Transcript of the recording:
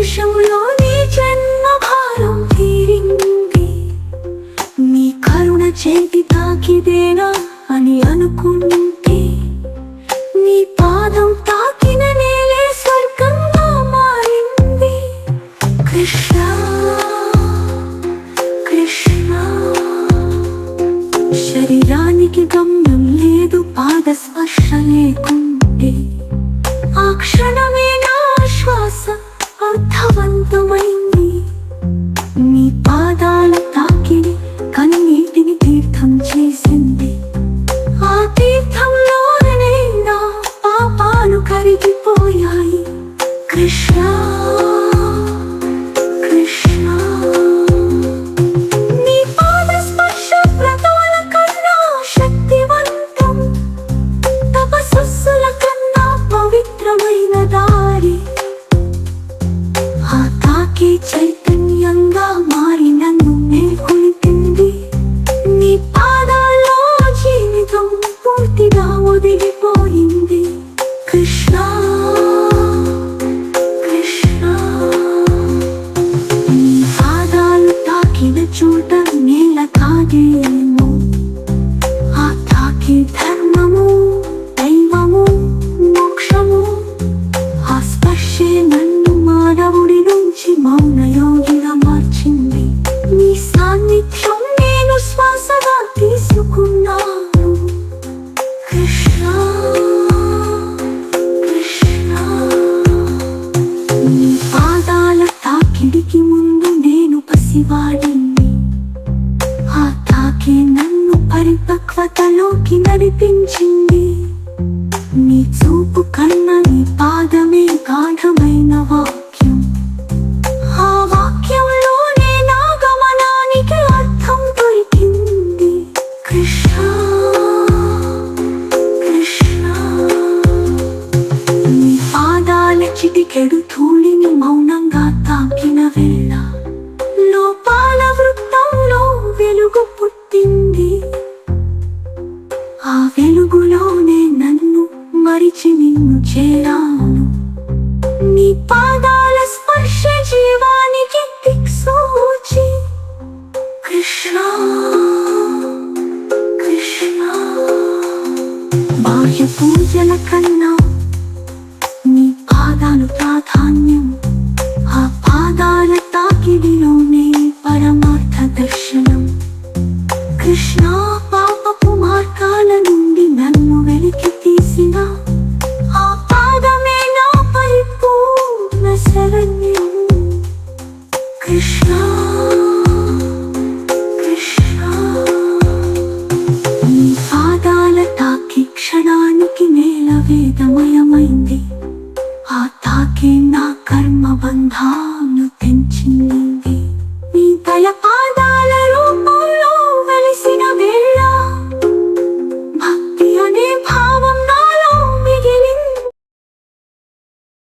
నిమిషంలో నీ జన్మ భారం తీరింది. నీ కరుణ చేతి తాకిదేనా అని అనుకుంటే, నీ పాదం తాకిన నేలే స్వర్గంగా మారింది. కృష్ణ కృష్ణ, శరీరానికి గమ్యం లేదు పాద స్పర్శ లేకుంటే, ఆ క్షణమే నా శ్వాస అర్థవంతమైంది. నీ పాదాల తాకిడి కన్నీటిని తీర్థం చేసింది. ఆ తీర్థంలోనే నా పాపాలు కరిగిపోయాయి. కృష్ణ కృష్ణ, నీ పాద స్పర్శ వ్రతాల కన్నా శక్తివంతం, తపస్సుల కన్నా పవిత్రమైన దారి. ఆ తాకి చైతన్యంగా మారి నన్ను మేల్కొల్పింది. నీ పాదాల్లో జీవితం పూర్తిగా ఒదిగిపోయింది. కృష్ణ కృష్ణ, నీ పాదాలు తాకిన చోట నేల కాదేమో, ఆ తాకి ధర్మము, దైవము, మోక్షము. ఆ స్పర్శే నన్ను మానవుడి నుంచి మౌన యోగిగా మార్చింది. నీ సాన్నిధ్యం నేను శ్వాసగా తీసుకున్నాను. కృష్ణ కృష్ణ, నీ పాదాల తాకిడికి ముందు నేను పసివాడిని. ఆ తాకే నన్ను పరిపక్వతలోకి నడిపించింది. నీ చూపు కన్నా నీ పాదమే గాఢమైన వాక్యం. ఆ వాక్యంలోనే నా గమనానికి అర్థం దొరికింది. కృష్ణ కృష్ణ, నీ పాదాల చిటికెడు ధూళిని మౌనంగా తాకిన వేళ లోపాల వృత్తంలో వెలుగు పుట్టింది. ఆ వెలుగులోనే నన్ను మరిచి నిన్ను చేరాను. నీ పాదాల స్పర్శ జీవానికి దిక్సూచి. కృష్ణ కృష్ణ, బాహ్య పూజల కన్నా నీ పాదాలు ప్రాధాన్యం. ఆ పాదాల తాకిడిలోనే పరమార్థ దర్శనం. కృష్ణ, పాపపు మార్గాల నుండి నన్ను వెలికి తీసిన ఆ పాదమే నా పరిపూర్ణ శరణ్యం. కృష్ణ కృష్ణ, నీ పాదాల తాకి క్షణానికి నేల వేదమయమైంది. ఆ తాకి నా కర్మ బంధాలు తెంచింది. నీ దయ